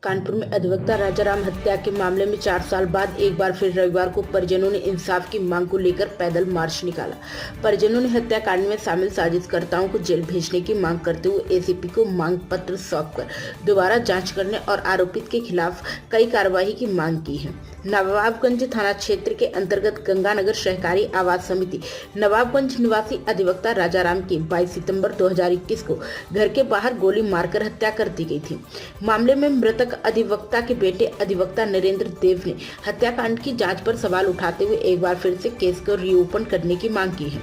कानपुर में अधिवक्ता राजाराम हत्या के मामले में 4 साल बाद एक बार फिर रविवार को परिजनों ने इंसाफ की मांग को लेकर पैदल मार्च निकाला। परिजनों ने हत्याकांड में शामिल साजिशकर्ताओं को जेल भेजने की मांग करते हुए एसीपी को मांग पत्र सौंपकर दोबारा जांच करने और आरोपित के खिलाफ कई कार्रवाई की मांग की है। नवाबगंज थाना क्षेत्र के अंतर्गत गंगानगर सहकारी आवास समिति नवाबगंज निवासी अधिवक्ता राजाराम की 22 सितंबर 2021 को घर के बाहर गोली मारकर हत्या कर दी गई थी। मामले में मृतक अधिवक्ता के बेटे अधिवक्ता नरेंद्र देव ने हत्याकांड की जांच पर सवाल उठाते हुए एक बार फिर से केस को रीओपन करने की मांग की है।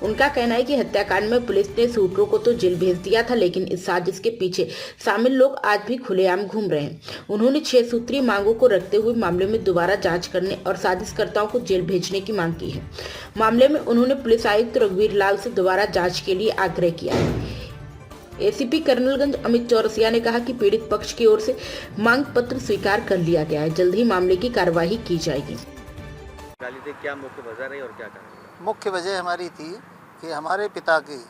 उनका कहना है कि हत्याकांड में पुलिस ने शूटरों को तो जेल भेज दिया था, लेकिन इस साजिश के पीछे शामिल लोग आज भी खुलेआम घूम रहे हैं। उन्होंने 6 सूत्रीय मांगों को रखते हुए मामले में दोबारा जांच करने और साजिशकर्ताओं को जेल भेजने की मांग की है। मामले में उन्होंने पुलिस आयुक्त रघुवीर लाल से दोबारा जांच के लिए आग्रह किया है। एसीपी कर्नलगंज अमित चौरसिया ने कहा कि पीड़ित पक्ष की ओर से मांग पत्र स्वीकार कर लिया गया है, जल्द ही मामले की कार्यवाही की जाएगी। क्या मुख्य वजह रही और क्या कारण? मुख्य वजह हमारी थी कि हमारे पिता की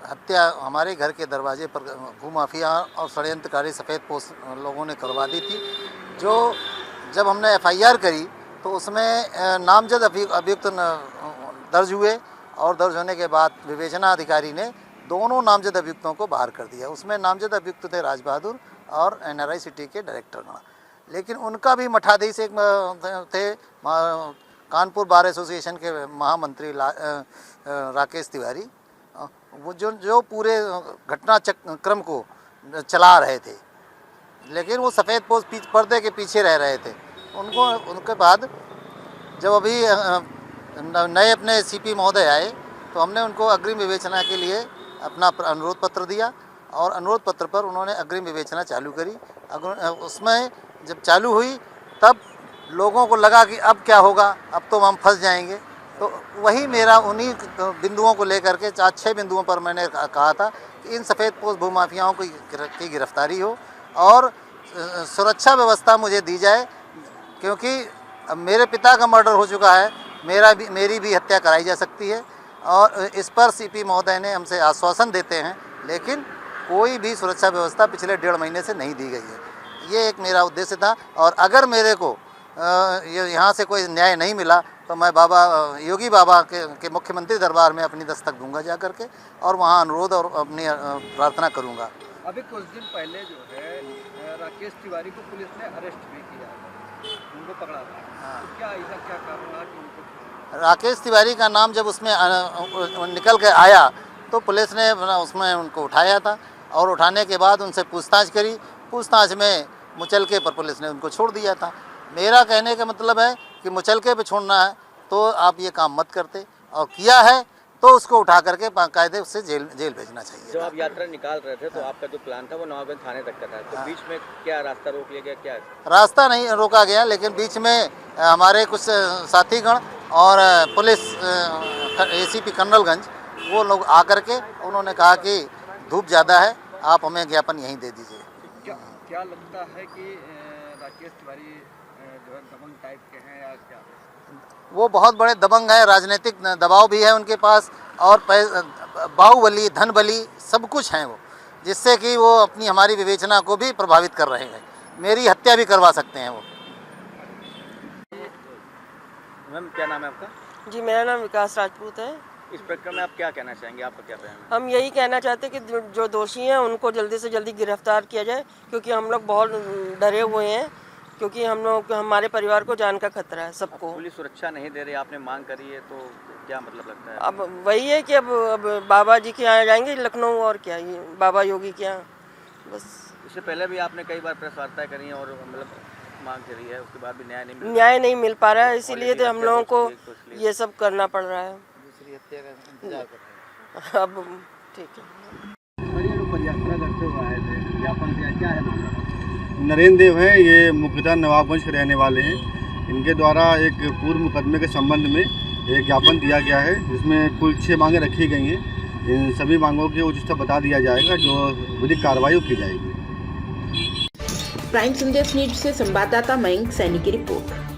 हत्या हमारे घर के दरवाजे पर भूमाफिया और षड्यंत्रकारी सफ़ेदपोश लोगों ने करवा दी थी। जो जब हमने एफआईआर करी तो उसमें नामजद अभियुक्त दर्ज हुए और दर्ज होने के बाद विवेचना अधिकारी ने दोनों नामजद अभियुक्तों को बाहर कर दिया। उसमें नामजद अभियुक्त थे राज बहादुर और एनआरआई सिटी के डायरेक्टर गण, लेकिन उनका भी मठाधीश एक थे कानपुर बार एसोसिएशन के महामंत्री राकेश तिवारी, वो जो पूरे घटनाक्रम को चला रहे थे, लेकिन वो सफ़ेदपोश पर्दे के पीछे रह रहे थे। उनके बाद जब अभी नए अपने सीपी महोदय आए तो हमने उनको अग्रिम विवेचना के लिए अपना अनुरोध पत्र दिया और अनुरोध पत्र पर उन्होंने अग्रिम विवेचना चालू करी। उसमें जब चालू हुई तब लोगों को लगा कि अब क्या होगा, अब तो हम फंस जाएंगे। तो वही मेरा उन्हीं बिंदुओं को लेकर के 6 बिंदुओं पर मैंने कहा था कि इन सफ़ेदपोश भूमाफियाओं की गिरफ्तारी हो और सुरक्षा व्यवस्था मुझे दी जाए, क्योंकि अब मेरे पिता का मर्डर हो चुका है, मेरी भी हत्या कराई जा सकती है और इस पर सीपी महोदय ने हमसे आश्वासन देते हैं, लेकिन कोई भी सुरक्षा व्यवस्था पिछले 1.5 महीने से नहीं दी गई है। ये एक मेरा उद्देश्य था और अगर मेरे को यहाँ से कोई न्याय नहीं मिला तो मैं योगी बाबा के मुख्यमंत्री दरबार में अपनी दस्तक दूंगा जा करके और वहाँ अनुरोध और अपनी प्रार्थना करूँगा। अभी कुछ दिन पहले जो है राकेश तिवारी को पुलिस ने अरेस्ट भी किया, उनको पकड़ा था। हाँ। तो क्या ऐसा क्या कारण रहा कि उनको? राकेश तिवारी का नाम जब उसमें निकल के आया तो पुलिस ने उसमें उनको उठाया था और उठाने के बाद उनसे पूछताछ करी। पूछताछ में मुचलके पर पुलिस ने उनको छोड़ दिया था। मेरा कहने का मतलब है कि मुचलके पे छोड़ना है तो आप ये काम मत करते, और किया है तो उसको उठा करके बाकायदे उससे जेल भेजना चाहिए। जब आप यात्रा निकाल रहे थे तो आपका जो प्लान था वो नवाबगंज थाने तक का था, तो बीच में क्या रास्ता रोक लिया गया? क्या रास्ता नहीं रोका गया, लेकिन बीच में हमारे कुछ साथीगण और पुलिस एसीपी कर्नलगंज वो लोग आकर के उन्होंने कहा कि धूप ज़्यादा है, आप हमें ज्ञापन यहीं दे दीजिए। क्या लगता है कि राकेश तिवारी जो है दबंग टाइप के हैं या क्या? वो बहुत बड़े दबंग है, राजनीतिक दबाव भी है उनके पास और बाहुबली धन बली सब कुछ हैं वो, जिससे कि वो अपनी हमारी विवेचना को भी प्रभावित कर रहे हैं। मेरी हत्या भी करवा सकते हैं वो। मैम क्या नाम है आपका? जी मेरा नाम विकास राजपूत है। इस प्रकरण में आप क्या कहना चाहेंगे, आपका क्या बयान है? हम यही कहना चाहते हैं कि जो दोषी हैं उनको जल्दी से जल्दी गिरफ्तार किया जाए, क्योंकि हम लोग बहुत डरे हुए हैं, क्योंकि हमारे परिवार को जान का खतरा है सबको। पुलिस सुरक्षा नहीं दे रही, आपने मांग करी है, तो क्या मतलब लगता है? अब वही है कि अब बाबा जी के यहाँ जाएंगे लखनऊ, और क्या ये बाबा योगी के यहाँ, बस। इससे पहले भी आपने कई बार प्रेस वार्ताएं करी हैं और मतलब मांग करी है, उसके बाद भी न्याय नहीं मिल पा रहा है, इसीलिए तो हम लोगों को ये सब करना पड़ रहा है। दूसरी हत्या का इंतजार कर रहे हैं। अब ठीक है। नरेंद्र देव है, ये मुख्यतः नवाबगंज के रहने वाले हैं। इनके द्वारा एक पूर्व मुकदमे के संबंध में एक ज्ञापन दिया गया है, जिसमें कुल 6 मांगें रखी गई हैं। इन सभी मांगों के उचित बता दिया जाएगा, जो विधिक कार्रवाई की जाएगी। प्राइम संदेश न्यूज से संवाददाता मयंक सैनी की रिपोर्ट।